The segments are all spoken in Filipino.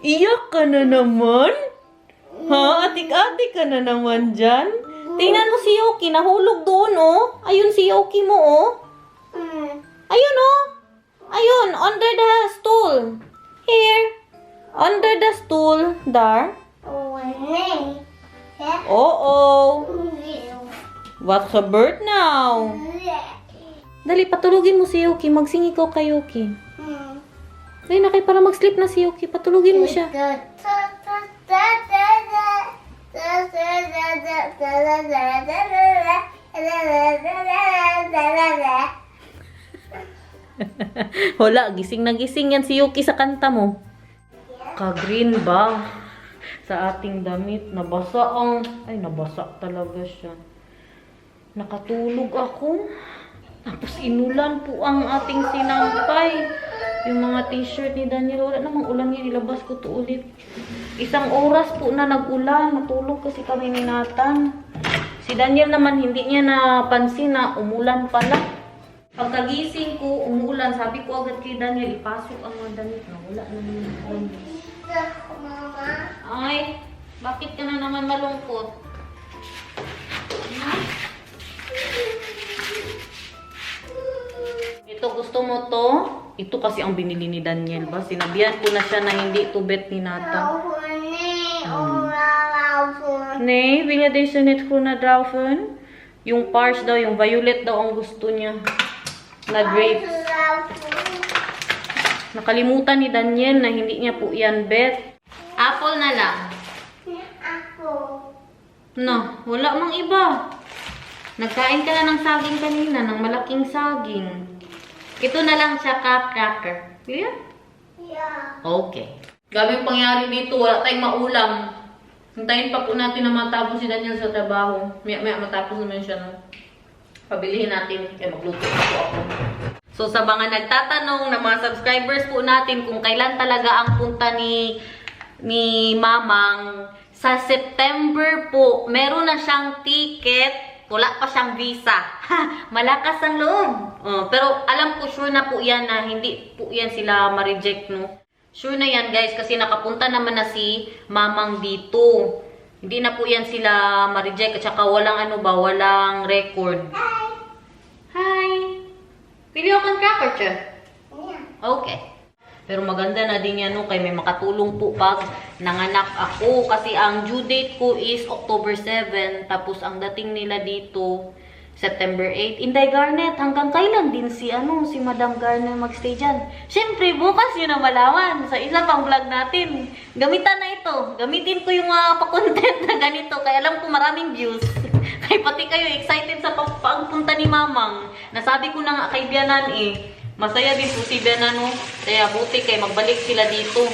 Iyak ka na naman? Ha? Atik-atik ka na naman dyan? Tingnan mo si Yoki, nahulog doon, oh. Ayun si Yoki mo, oh. Ayun, oh. Ayun, under the stool. Here. Under the stool. There. Oh. What's a bird now? Dali, patulugin mo si Yoki. Magsing ikaw kay Yoki. Dali na kayo para mag-sleep na si Yoki. Patulugin mo siya. Wala, gising na gising yan si Yoki sa kanta mo. Ka-green ba? Sa ating damit. Nabasa ang... Ay, nabasa talaga siya. Nakatulog ako. Tapos inulan po ang ating sinampay. Yung mga t-shirt ni Daniel. Wala namang ulan yan. Ilabas ko to ulit. Isang oras po na nag-ulan. Natulog kasi kami ni Nathan. Si Daniel naman hindi niya napansin na umulan pala. Pagkagising ko, umulan. Sabi ko agad kay Daniel, ipasok ang mga damit na wala naman yung Ay, bakit ka na naman malungkot? Ito, gusto mo to? Ito kasi ang binili ni Daniel ba? Sinabihan ko na siya na hindi ito bet ni Nata. Nee, wil je deze net groene draven? Yung pars daw, yung violet daw ang gusto niya. Na grapes. Nakalimutan ni Daniel na hindi niya po yan bet. Apple na lang. No, wala mang iba. Nagkain ka na ng saging kanina, ng malaking saging. Ito na lang siya cracker. Yeah? Yeah. Okay. Gabi yung pangyari dito, wala tayong maulam. Hintayin pa po natin na matapos si Daniel sa trabaho. Maya matapos naman siya, no? Pabilihin natin, kaya magluto na po ako. So sa mga nagtatanong na mga subscribers po natin kung kailan talaga ang punta ni Mamang, sa September po, meron na siyang ticket, wala pa siyang visa. Malakas ang loob. Pero alam ko sure na po yan na hindi po yan sila ma-reject, no? Sure na yan guys kasi nakapunta naman na si Mamang dito. Hindi na po yan sila ma-reject at saka walang walang record. Hi! Hi! Pili ako ng cracker siya? Yeah. Okay. Pero maganda na din yan, no? Kaya may makatulong po pag nanganak ako. Kasi ang due date ko is October 7. Tapos ang dating nila dito, September 8. Inday Garnet, hanggang kailan din si Madam Garnet magstay dyan? Siyempre, bukas yun ang malaman. Sa isa pang vlog natin. Gamitan na ito. Gamitin ko yung pa-content na ganito. Kaya alam ko maraming views. Kaya pati kayo excited sa pagpunta ni Mamang. Nasabi ko na nga kay Bianan masaya din po si Bianan, no? Kaya buti kay magbalik sila dito.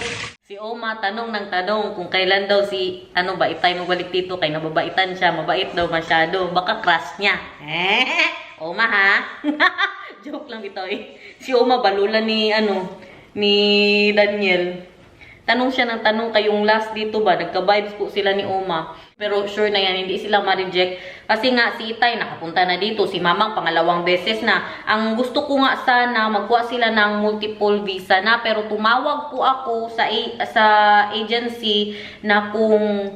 Si Oma tanong ng tanong kung kailan daw si Itay magbalik dito kay nababaitan siya, mabait daw masyado, baka crush niya. Oma ha? Joke lang ito Si Oma balula ni Daniel. Tanong siya ng tanong kayong last dito ba, nagka-vibes po sila ni Oma. Pero sure na yan, hindi sila ma-reject. Kasi nga si Itay nakapunta na dito, si Mamang pangalawang beses na. Ang gusto ko nga sana magkuha sila ng multiple visa na, pero tumawag po ako sa agency na kung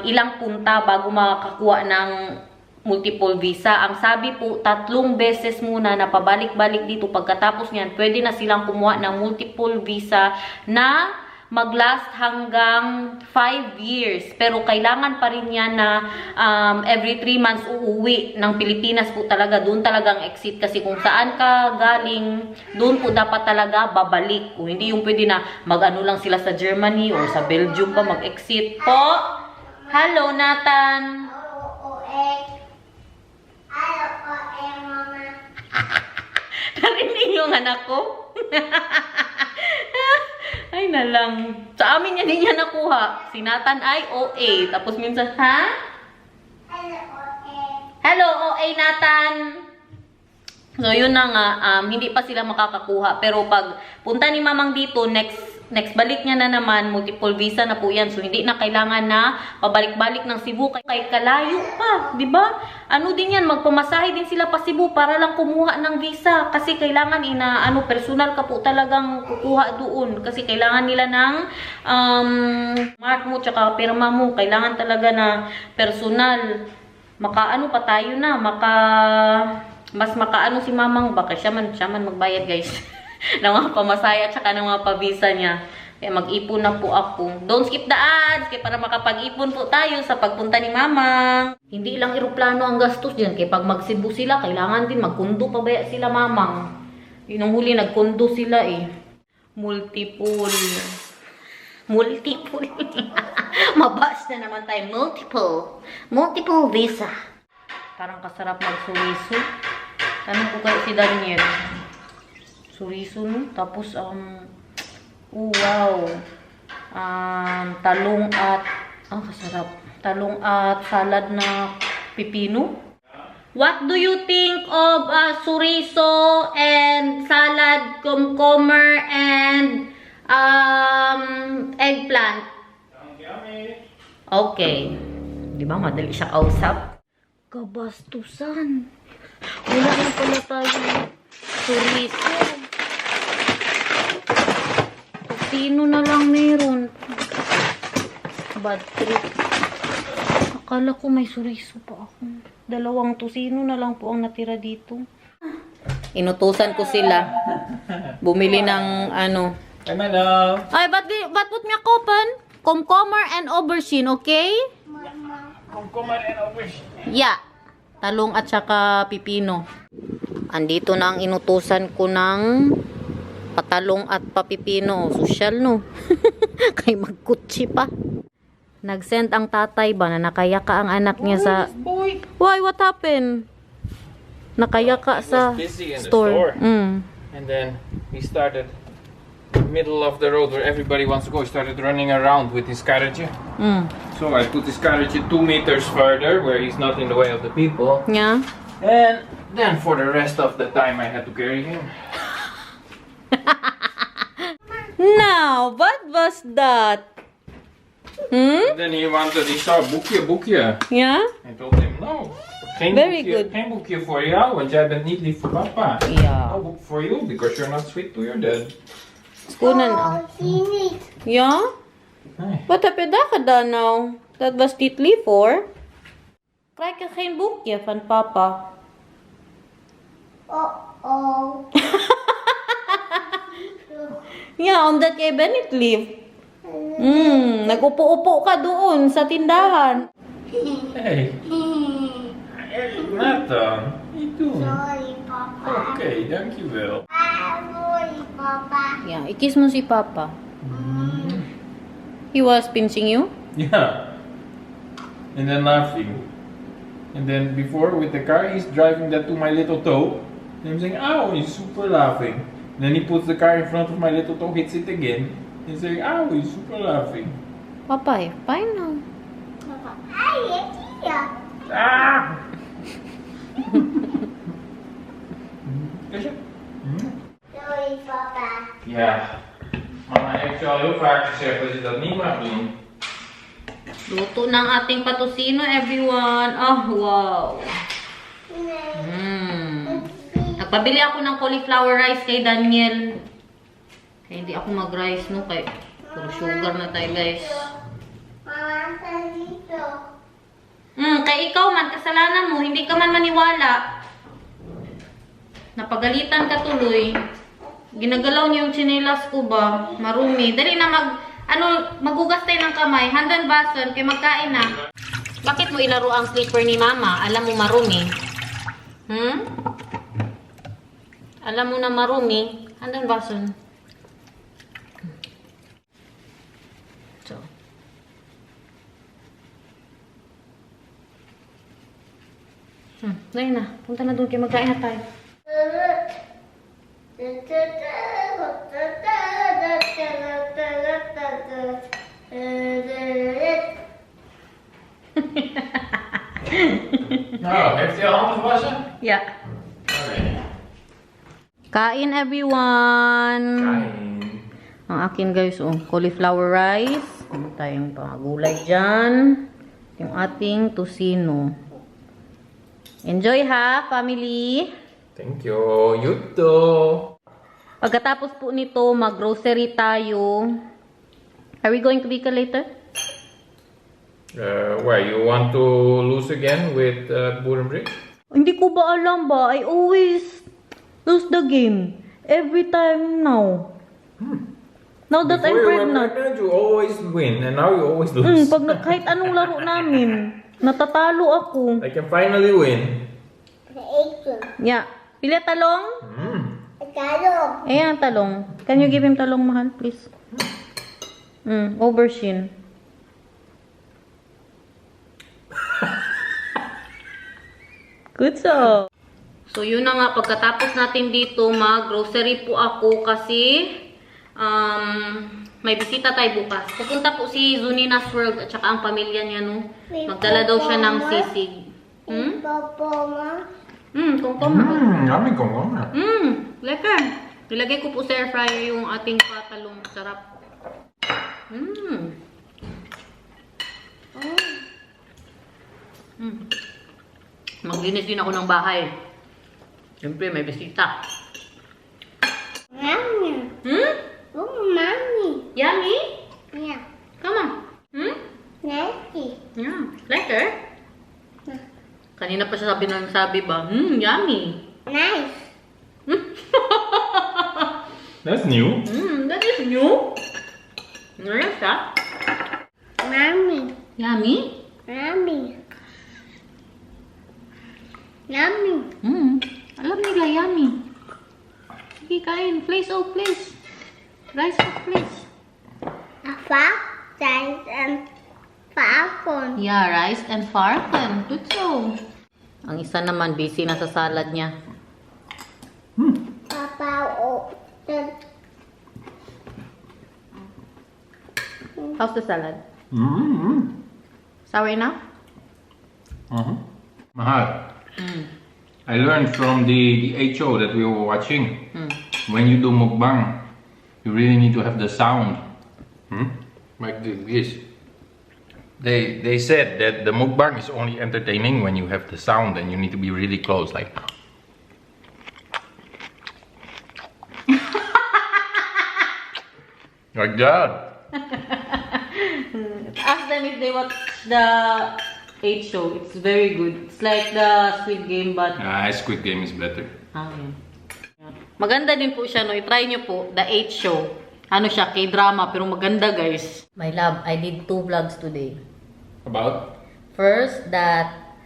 ilang punta bago makakuha ng multiple visa. Ang sabi po, 3 beses muna na pabalik-balik dito. Pagkatapos niyan, pwede na silang kumuha ng multiple visa na mag-last hanggang 5 years. Pero kailangan pa rin yan na every 3 months uuwi ng Pilipinas po talaga. Doon talagang exit. Kasi kung saan ka galing, doon po dapat talaga babalik. Kung hindi yung pwede na mag-ano lang sila sa Germany or sa Belgium pa mag-exit po. Hello, Nathan. Narinig yung anak ko? Ay na lang. Sa amin yan, hindi niya nakuha. Si Nathan ay OA. Tapos minsan, ha? Hello, OA. Hello, OA, Nathan. So, yun na nga. Hindi pa sila makakakuha. Pero pag punta ni Mamang dito, next next balik niya na naman, multiple visa na po yan. So, hindi na kailangan na pabalik-balik ng Cebu kay kalayo pa, di ba? Ano din yan, magpamasahe din sila pa Cebu para lang kumuha ng visa. Kasi kailangan personal ka po talagang kukuha doon. Kasi kailangan nila ng mark mo, tsaka pirma mo. Kailangan talaga na personal. Makaano pa tayo na, mas makaano si mamang, baka siya man magbayad guys. ng mga pamasaya at saka ng mga pabisa niya. Kaya mag-ipon na po ako. Don't skip the ads kaya para makapag-ipon po tayo sa pagpunta ni Mamang. Hindi lang eroplano ang gastos diyan. Kaya pag mag-Cebu sila, kailangan din magkundo pa ba sila Mamang. Yun ang huli, nagkundo sila eh. Multiple. Mabas na naman tayo. Multiple visa. Parang kasarap mag-suriso. Tanong ko kayo si Daniel. Suriso no? Tapos, wow. Talong at, kasarap. Talong at salad na pipino. What do you think of suriso and salad, cucumber, and eggplant? Okay. Di ba? Madali siya kausap. Kabastusan. Wala na pala tayo. Suriso. Sino na lang meron? Bad trip. Akala ko may suriso pa ako. 2 tusino na lang po ang natira dito. Inutusan ko sila. Bumili ng ano. Ay, ba't put me a coupon? Cucumber and aubergine, okay? Cucumber and aubergine. Yeah. Talong at saka pipino. Andito na ang inutusan ko ng patalong at papipino. Social, no? Kay magkutsi pa. Nag-send ang tatay ba na nakayaka ang anak niya sa... Why? What happened? Nakayaka sa store. And then he started middle of the road where everybody wants to go. He started running around with his carriage. So I put his carriage 2 meters further where he's not in the way of the people. Yeah. And then for the rest of the time I had to carry him. Now, what was that? Then he saw boekje. Yeah? I told him no. Very good. Geen boekje voor jou, want jij bent niet lief voor papa. Yeah. No book for you because you're not sweet to your dad. Kunan Yeah? Nee. Wat heb je daar gedaan nou? Dat was niet lief hoor. Krijg je geen boekje van papa? Ja, omdat jij bent niet lief. Nag-upo-upo ka doon sa tindahan. Hey. Nathan, niet doen. Sorry, papa. Oké, dankjewel. Sorry, papa. Yeah, ikis mo si papa. He was pinching you? Yeah. And then laughing. And then before with the car, he's driving that to my little toe. And I'm saying, ow, he's super laughing. And then he puts the car in front of my little toe, hits it again. He's saying, ow, he's super laughing. Papa, fine now. Papa. Hey, it's here. Ah! Sorry, papa. Ja. Mama heeft je al heel vaak gezegd dat je dat niet mag doen. Luto ng ating patusino, everyone. Oh, wow. Nagpabili ako ng cauliflower rice kay Daniel. Kaya hindi ako mag-rice, no? Kaya puro sugar na tayo, guys. Mama, saan dito? Kaya ikaw man, kasalanan mo. Hindi ka man maniwala. Napagalitan ka tuloy. Ginagalaw niyo yung tsinelas ko ba? Marumi. Dali na magugas tayo ng kamay. Handan bason, kaya magkain na. Bakit mo ilaro ang slipper ni mama? Alam mo marumi. Alam mo na marumi. Handan bason. So. Dali na. Punta na doon kaya magkain na tayo. Nou, heeft hij al handen gewassen? Yeah. Okay. Kain everyone. Kain. Ang akin guys, cauliflower rice. Ano tayong pangagulay dyan. Yung ating tocino. Enjoy ha, family! Thank you. You too. Pagkatapos po nito, mag-grocery tayo. Are we going to Bicol later? Why? You want to lose again with Burenbrick? Hindi ko ba alam ba? I always lose the game. Every time now. Now that I'm Before you were pregnant. pregnant, you always win, and now you always lose. Kahit anong laro namin, natatalo ako. I can finally win. The apron. Yeah. Pila talong? Tagalog. Ayan, talong. Can you give him talong, mahal, please? Aubergine. Good so. So, yun na nga. Pagkatapos natin dito, mag-grocery po ako kasi may bisita tayo bukas. Pupunta po si Zunina's World at saka ang pamilya niya, no? Magdala daw siya ng sisig. Popo mo. Kongkong. Yummy kong. Lekker. Nilagay ko po sa air fryer yung ating patalong. Sarap. Maglinis din ako ng bahay. Siyempre, may bisita. Mami. Oh, mami. Yummy? Yeah. Come on. Nasty. Yeah. Lekker? Kanina pa siya sabi ba? Yummy. Nice. That's new. That is new. Nice, ha? Mami. Yummy? Mami. Yummy. Alam nila, yummy. Sige, kain. Please, oh, please. Rice, oh, please. Size and falcon. Yeah, rice and farfen. Good so. Ang isa naman, busy na sa salad niya. Papa, oh. How's the salad? Sour enough? Mahal. I learned from the HO that we were watching. When you do mukbang, you really need to have the sound. Like this. They said that the mukbang is only entertaining when you have the sound and you need to be really close, like. Like that. Ask them if they watch the 8 show. It's very good. It's like the Squid Game, but... Squid Game is better. Yun. Maganda din po siya, no? I-try nyo po, the 8 show. Ano siya, K-drama, pero maganda, guys. My love, I did 2 vlogs today. About? First, that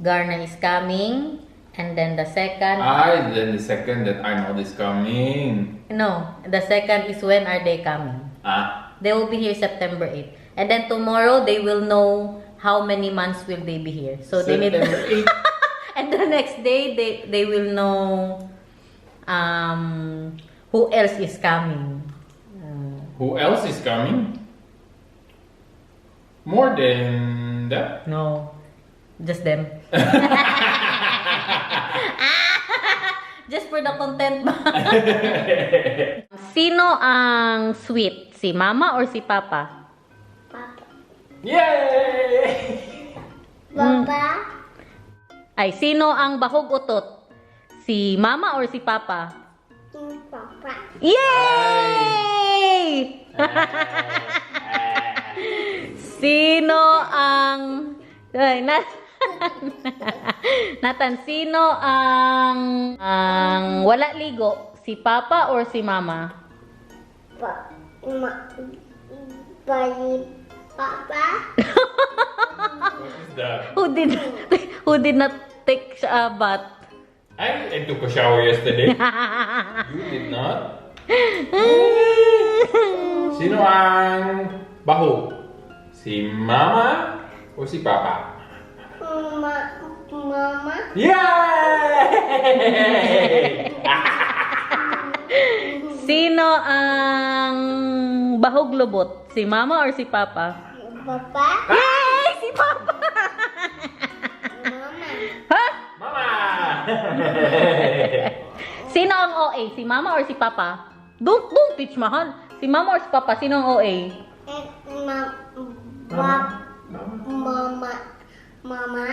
Garna is coming. And then the second... Then the second that I know is coming. No, the second is when are they coming? They will be here September 8. And then tomorrow, they will know how many months will they be here. So they need... September 8. And the next day, they will know who else is coming. Who else is coming? More than that? No, just them. Just for the content ba? Sino ang sweet? Si mama or si papa? Papa. Yay! Papa. Ay, sino ang bahog utot? Si mama or si papa? Papa. Yay! Sino ang... Ay, Nathan, sino ang wala ligo? Si papa or si mama? Papa. What is that? Who did not take a bath? I took a shower yesterday. You did not? Sino ang baho? Si mama o si papa? Mama. Yay! Sino ang bahog lubot? Si mama or si papa? Papa. Yay! Si papa! Mama. Ha? Mama! Sino ang OA? Si mama or si papa? Don't teach, mahal. Si Mama or si Papa? Sino ang OA? Mama.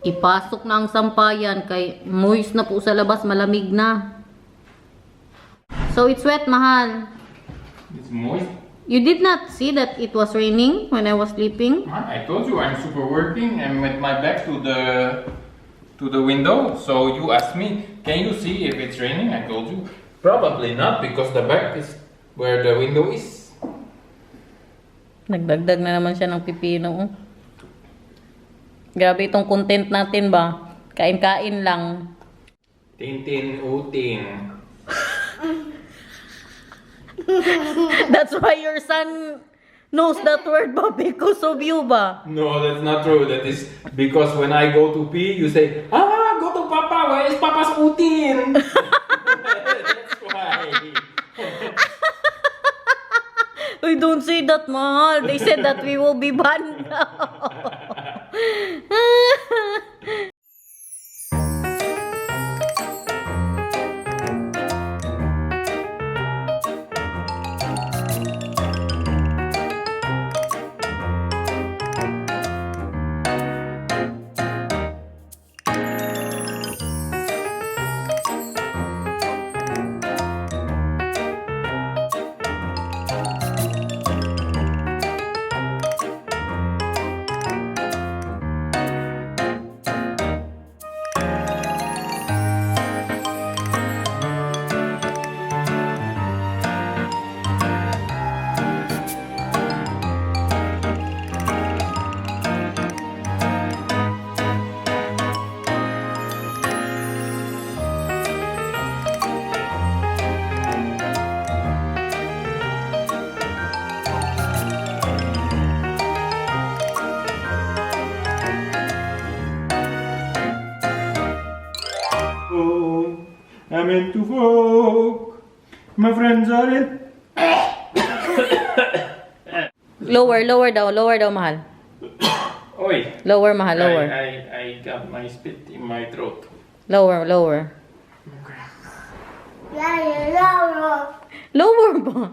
Ipasok na ang sampayan kay moist na po sa labas, malamig na. So it's wet, mahal. It's moist. You did not see that it was raining when I was sleeping? I told you I'm super working and with my back to the window. So you asked me, can you see if it's raining? I told you, probably not because the back is where the window is. Nagdagdag na naman siya ng pipino. Grabe itong content natin ba? Kain-kain lang. Tintin uting. That's why your son knows that word ba? Because of you ba? No, that's not true. That is because when I go to pee, you say, go to Papa. Where is Papa's utin? That's why. We don't say that, mahal. They said that we will be banned now. I'm into folk. My friends are in. Lower daw, mahal. Oi. Lower, mahal, lower. I got my spit in my throat. Lower. Lower ba?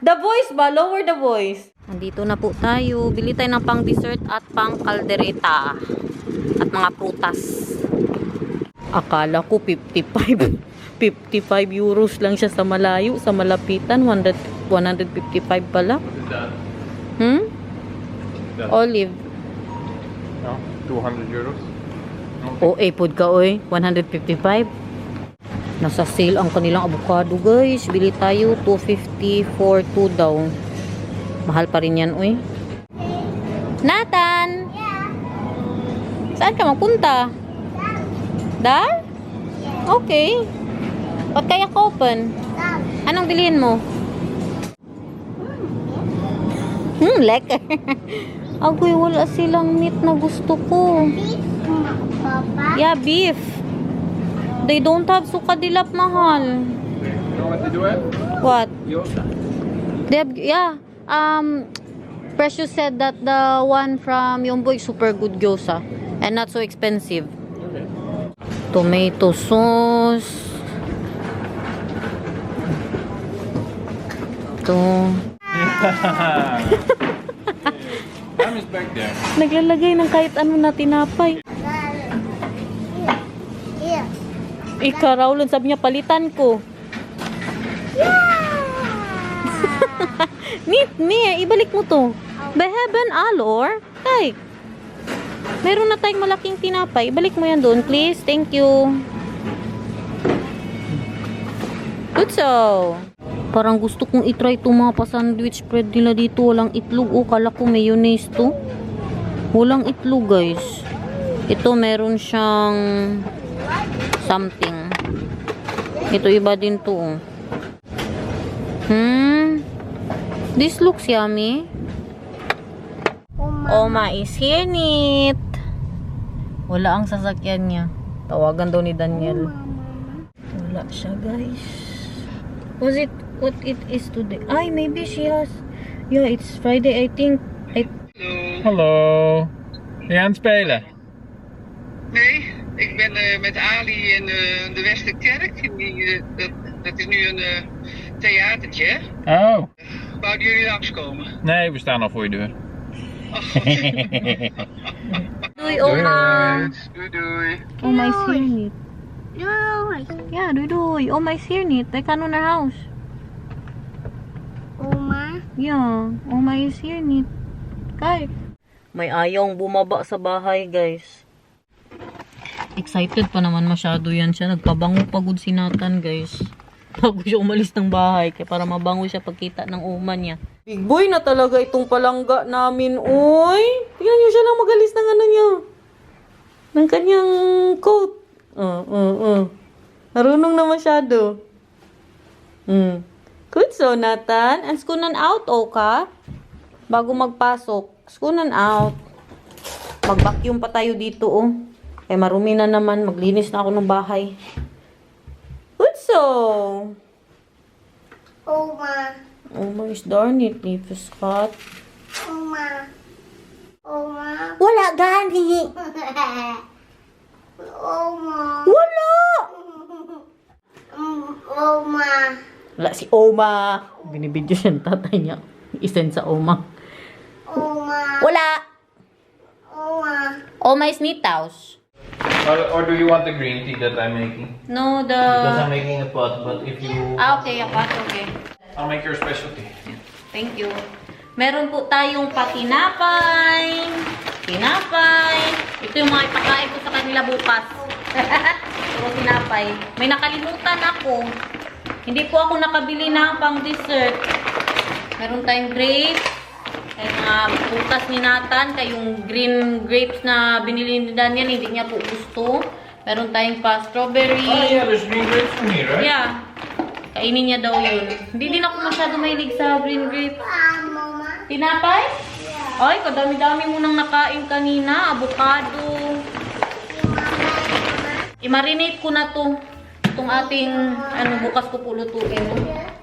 The voice ba? Lower the voice. Nandito na po tayo. Bili tayo ng pang dessert at pang kaldereta. At mga prutas. Akala ko 55 euros lang siya sa malayo, sa malapitan. 155 pala. What is that? That Olive. no, 200 euros. O, pod ka, oy. 155. Nasa sale ang kanilang avocado, guys. Bili tayo. 250 for 2 daw. Mahal pa rin yan, oy. Nathan! Saan ka magpunta? Dar? Okay. Ba't kaya ka open? Anong bilhin mo? Lekker. Agoy, wala silang meat na gusto ko. Papa. Yeah, beef. They don't have sukadilap, mahal. You know what to do it? What? Yosa. They have, yeah. Precious said that the one from Yombo is super good gyoza. And not so expensive. Okay. Tomato sauce. Ito. Mom is back there. Naglalagay ng kahit ano na tinapay. Here. Ika, Raulon, sabi niya, palitan ko. Meet me, ibalik mo to. Beheben alor. Tay. Meron na tayong malaking tinapay. Ibalik mo yan doon, please. Thank you. Good so. Parang gusto kong itry itong mga pa-sandwich spread nila dito. Walang itlog. O, kala ko mayonnaise to. Walang itlog, guys. Ito, meron siyang something. Ito, iba din to. Oh. This looks yummy. Oma is here, Nit. Wala ang sasakyan niya. Tawagan daw ni Daniel. Wala siya, guys. Was it what it is today? Ay, maybe she has. Yeah, it's Friday, I think. Hallo. Är han spelen? Nej, Ik ben met Ali in de Westerkerk. Dat is nu een theatertje. Hè? Oh. Wouden jullie langskomen? Nee, we staan al voor je deur. Doei, oma. Doei doei. Oma is hier niet. Doei. Ja, doei doei. Oma is hier niet. Wij gaan nu naar huis. Oma. Ja, oma is hier niet. Kijk. May ayong bumaba sa bahay, guys. Excited pa naman masyado yan siya. Nagpabango pagod si Nathan, guys. Bago siya umalis ng bahay. Kaya para mabango siya pagkita ng uma niya. Big boy na talaga itong palangga namin, oy. Tingnan niyo siya lang magalis ng ano niya. Ng kanyang coat. Marunong na masyado. Good so, Nathan. Ang skunan out, o ka? Bago magpasok. Skunan out. Mag-vacuum pa tayo dito, oh. Kaya marumi na naman. Maglinis na ako ng bahay. Good so. Oma. Oma is darn it, Scott. Oma. Oma. Wala gani. Oma. Wala. Oma. Wala si Oma. Binibidyo siya ng tatay niya. Isend sa Oma. Oma. Wala. Oma. Oma is Nitaus. Or do you want the green tea that I'm making? No, Because I'm the... making a pot, but if you... Okay, okay. I'll make your specialty. Thank you. Meron po tayong patinapay. Tinapay. Ito yung mga ipakain ko sa kanila bukas. Puro tinapay. May nakalimutan ako. Hindi po ako nakabili ng pang dessert. Meron tayong grapes. Ay mga bukas ni Nathan. Kayong green grapes na binili ni Daniel, hindi niya po gusto. Meron tayong pa strawberry. Oh yeah, there's green grapes from here, right? Yeah. Kainin niya daw yun. Hindi din ako masyado mahilig sa green grapes. Mama. Tinapay? Ay, kadami-dami mo nang nakain kanina. Avocado. I-marinate ko na to. Itong ating, bukas ko pulutuin.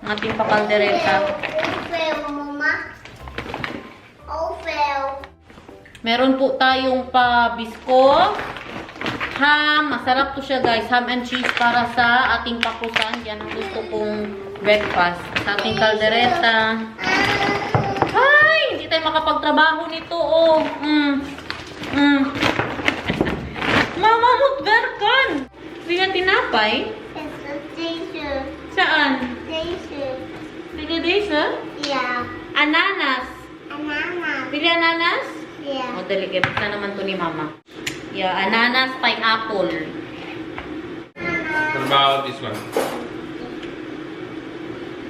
Ang ating pakaldereta. Ovel, mama. Ovel. Meron po tayong pa bisko. Ham. Masarap to siya, guys. Ham and cheese para sa ating pakusan. Yan ang gusto kong breakfast. Sa ating kaldereta. Ay! Hindi tayo makapagtrabaho nito, oh. Mama, mutgarkan! Hindi nga tinapay. It's a teacher. Saan? Teacher. Bili desa? Yeah. Ananas. Ananas. Bili ananas? Yeah. O, dali. Basta naman to ni Mama. Yeah, ananas, pineapple. What about this one?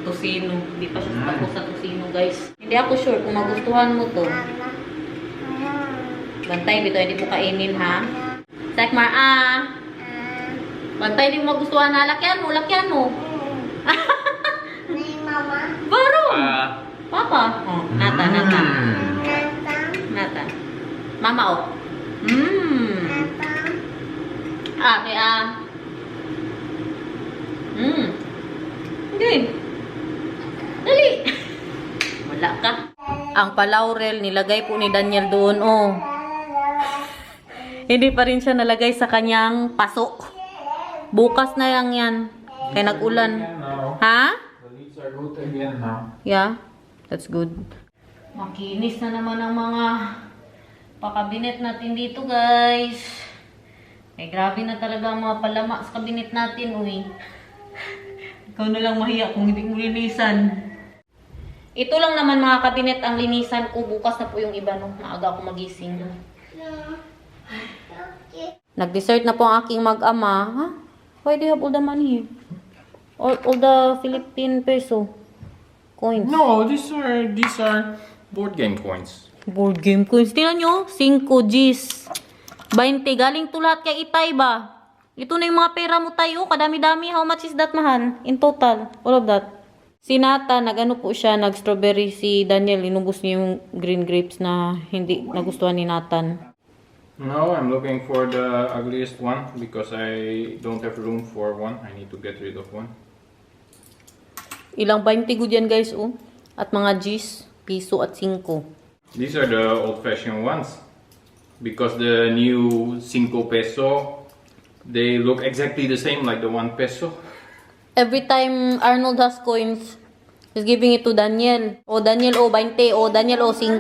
Tosino. Hindi pa siya tapos sa tosino, guys. Hindi ako sure kung magustuhan mo to. Bantay, bito. Hindi po kainin, ha? Sakmar, Bantay, hindi mo magustuhan, ha? Lakyan mo, lakyan mo. Ni mama. Barong! Papa. Oh, Nata. Natang. Nata. Mama, oh. Natang. Kaya, Hindi. Dali. Wala ka. Ang palaurel, nilagay po ni Daniel doon, oh. Hindi pa rin siya nalagay sa kanyang paso. Bukas na yan. Kaya nag-ulan. Ha? The leaves are good again now. Yeah, that's good. Makinis na naman ang mga pakabinet natin dito, guys. Grabe na talaga ang mga palama sa kabinet natin, uy. Ikaw na lang mahiya kung hindi mo linisan. Ito lang naman mga kabinet ang linisan ko. Bukas na po yung iba, no? Maaga ako magising. Nag-dessert na po ang aking mag-ama. Ha? Why do you have all the money? All the Philippine peso coins. No, these are board game coins. Board game coins. Tingnan nyo. 5 Gs. 20. Galing to lahat kay Itay ba? Ito na yung mga pera mo tayo. Kadami-dami. How much is that, mahal? In total. All of that. Si Nata, nag-ano po siya, nag-strawberry. Si Daniel, inubos niya yung green grapes na hindi nagustuhan ni Nathan. No, I'm looking for the ugliest one because I don't have room for one. I need to get rid of one. Ilang 20 good yan, guys, oh. At mga Gs, piso at 5. These are the old-fashioned ones because the new 5 peso They look exactly the same like the 1 peso. Every time Arnold has coins, he's giving it to Daniel. O Daniel, o 20. O Daniel, o 5.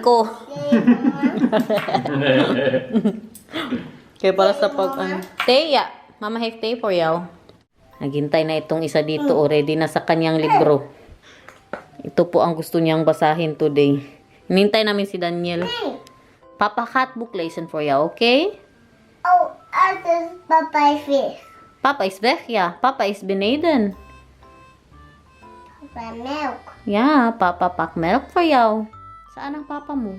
Kaya para sa pag ano. Teya, Mama have tea for you. Naghintay na itong isa dito. Already na sa kanyang libro. Ito po ang gusto niyang basahin today. Hinintay namin si Daniel. Papa cat book lesson for you, okay? Oh, this is Papa's fish. Papa is weg, yeah. Papa is beneden. Papa milk. Yeah, Papa pack milk for you. Saan ang papa mo?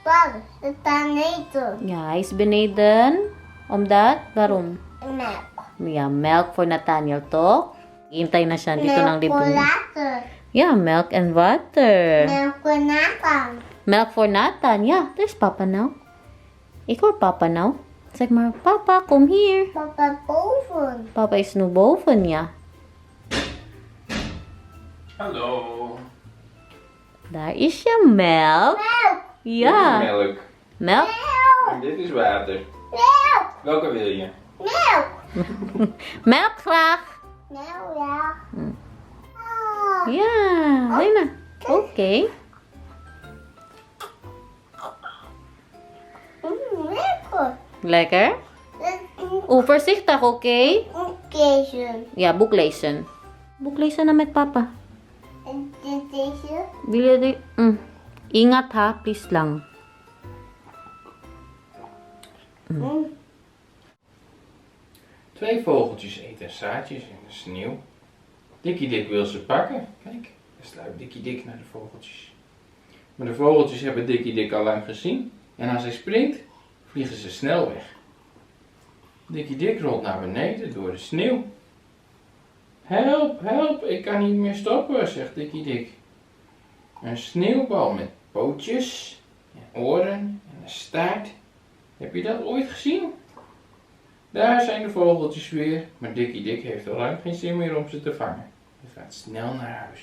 Papa, the tornado. Yeah, is beneden. Omdat, garum. Milk. Yeah, milk for Nathaniel to. Hintay na siya dito ng libro. Water. Yeah, milk and water. Milk for nothing. Milk for Nathan. Yeah, there's Papa now. Ikaw Papa now. Zeg maar, Papa, come here. Papa boven. Papa is nu boven, ja. Hallo. Daar is je melk. Milk. Ja. Melk. Melk. En dit is water. Milk. Welke wil je? Milk. Melk graag. Milk, ja. Oh. Ja, Lena. Oké. Lekker. Lekker. Oh, voorzichtig, oké? Deze. Ja, boek lezen. Boek lezen na met papa. En deze. Wil je die? Ingat ha, please lang. Twee vogeltjes eten zaadjes in de sneeuw. Dikkie Dik wil ze pakken. Kijk, daar sluipt Dikkie Dik naar de vogeltjes. Maar de vogeltjes hebben Dikkie Dik al lang gezien. En als hij springt, vliegen ze snel weg. Dikkie Dik rolt naar beneden door de sneeuw. Help, help, ik kan niet meer stoppen, zegt Dikkie Dik. Een sneeuwbal met pootjes, en oren en een staart. Heb je dat ooit gezien? Daar zijn de vogeltjes weer, maar Dikkie Dik heeft al lang geen zin meer om ze te vangen. Hij gaat snel naar huis.